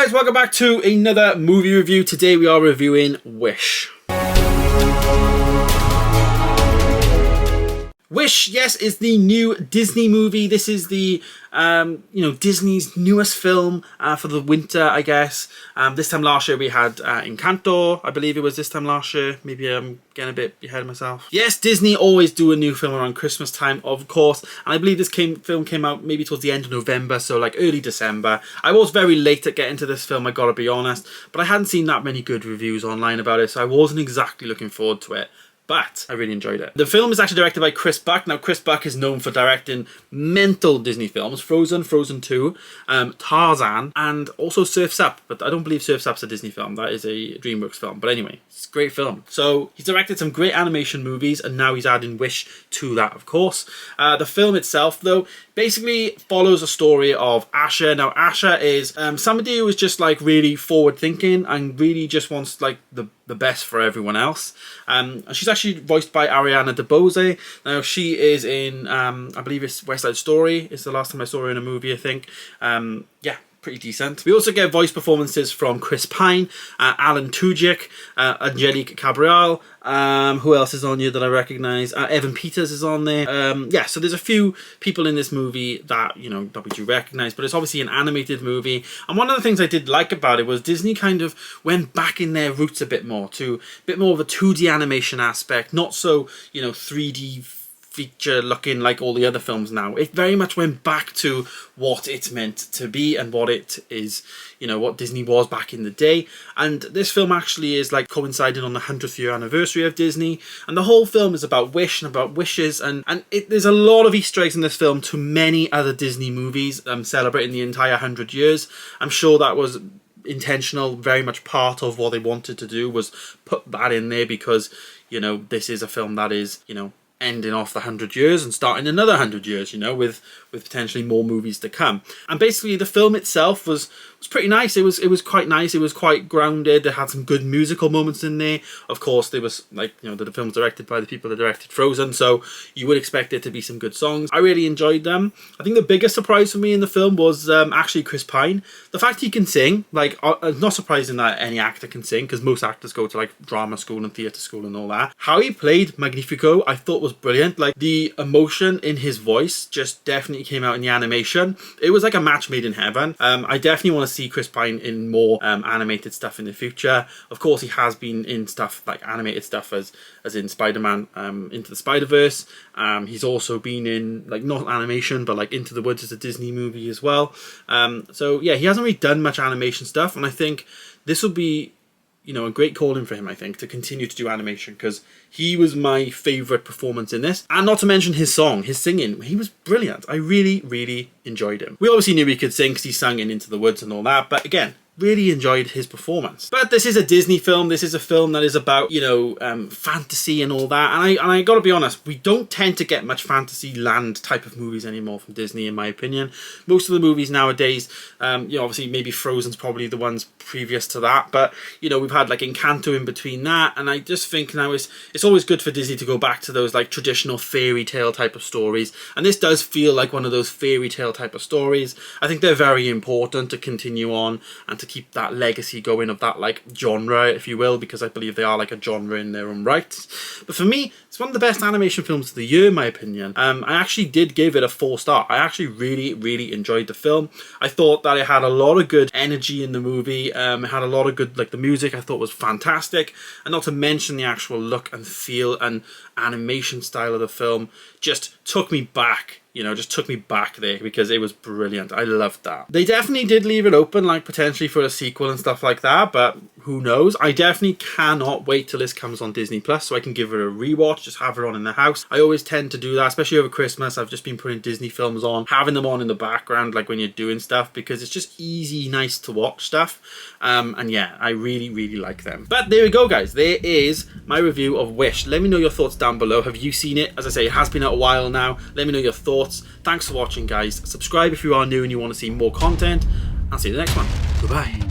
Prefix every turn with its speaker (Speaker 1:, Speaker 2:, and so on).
Speaker 1: guys, welcome back to another movie review. Today we are reviewing Wish. Wish, yes, is the new Disney movie. This is the, Disney's newest film for the winter, I guess. This time last year we had Encanto. I believe it was this time last year. Maybe I'm getting a bit ahead of myself. Yes, Disney always do a new film around Christmas time, of course. And I believe this film came out maybe towards the end of November, so like early December. I was very late at getting to this film, I gotta be honest. But I hadn't seen that many good reviews online about it, so I wasn't exactly looking forward to it. But I really enjoyed it. The film is actually directed by Chris Buck. Now, Chris Buck is known for directing mental Disney films. Frozen, Frozen 2, Tarzan, and also Surf's Up. But I don't believe Surf's Up's a Disney film. That is a DreamWorks film. But anyway, it's a great film. So he's directed some great animation movies, and now he's adding Wish to that, of course. The film itself, though, basically follows a story of Asha. Now, Asha is somebody who is just like really forward-thinking and really just wants like the best for everyone else. She's actually voiced by Ariana DeBose. Now, she is in, I believe it's West Side Story. It's the last time I saw her in a movie, I think. Yeah, pretty decent. We also get voice performances from Chris Pine, Alan Tudyk, Angelique Cabral. Who else is on here that I recognise? Evan Peters is on there. Yeah, so there's a few people in this movie that, that we do recognise, but it's obviously an animated movie. And one of the things I did like about it was Disney kind of went back in their roots a bit more, to a bit more of a 2D animation aspect, not so, 3D feature looking like all the other films now. It very much went back to what it's meant to be and what it is, what Disney was back in the day. And this film actually is like coinciding on the 100th year anniversary of Disney, and the whole film is about wish and about wishes, and there's a lot of Easter eggs in this film to many other Disney movies celebrating the entire 100 years. I'm sure that was intentional, very much part of what they wanted to do was put that in there because, this is a film that is, ending off the 100 years and starting another 100 years, with potentially more movies to come. And basically the film itself was pretty nice. It was quite nice. It was quite grounded. It had some good musical moments in there. Of course, there was the film's directed by the people that directed Frozen, so you would expect it to be some good songs. I really enjoyed them. I think the biggest surprise for me in the film was actually Chris Pine. The fact he can sing, it's not surprising that any actor can sing, because most actors go to drama school and theatre school and all that. How he played Magnifico, I thought was brilliant. The emotion in his voice just definitely came out in the animation. It was like a match made in heaven. I definitely want to see Chris Pine in more animated stuff in the future. Of course, he has been in stuff like animated stuff as in Spider-Man Into the Spider-Verse. He's also been in not animation but Into the Woods is a Disney movie as well. So yeah, he hasn't really done much animation stuff, and I think this will be a great calling for him, I think, to continue to do animation, because he was my favourite performance in this. And not to mention his song, his singing, he was brilliant. I really, really enjoyed him. We obviously knew he could sing because he sang in Into the Woods and all that, but again, really enjoyed his performance. But this is a Disney film. This is a film that is about, fantasy and all that. And I gotta be honest, we don't tend to get much fantasy land type of movies anymore from Disney, in my opinion. Most of the movies nowadays, obviously maybe Frozen's probably the ones previous to that, but we've had Encanto in between that, and I just think now it's always good for Disney to go back to those traditional fairy tale type of stories, and this does feel like one of those fairy tale type of stories. I think they're very important to continue on and to keep that legacy going of that genre, if you will, because I believe they are a genre in their own right. But for me, it's one of the best animation films of the year, in my opinion. I actually did give it a 4-star. I actually really, really enjoyed the film. I thought that it had a lot of good energy in the movie. It had a lot of good, the music I thought was fantastic, and not to mention the actual look and feel and animation style of the film just took me back. Just took me back there because it was brilliant. I loved that. They definitely did leave it open, potentially for a sequel and stuff like that, but who knows? I definitely cannot wait till this comes on Disney Plus so I can give it a rewatch, just have it on in the house. I always tend to do that, especially over Christmas. I've just been putting Disney films on, having them on in the background, when you're doing stuff, because it's just easy, nice to watch stuff. And yeah, I really, really like them. But there we go, guys. There is my review of Wish. Let me know your thoughts down below. Have you seen it? As I say, it has been out a while now. Let me know your thoughts. Thanks for watching, guys. Subscribe if you are new and you want to see more content. I'll see you in the next one. Goodbye.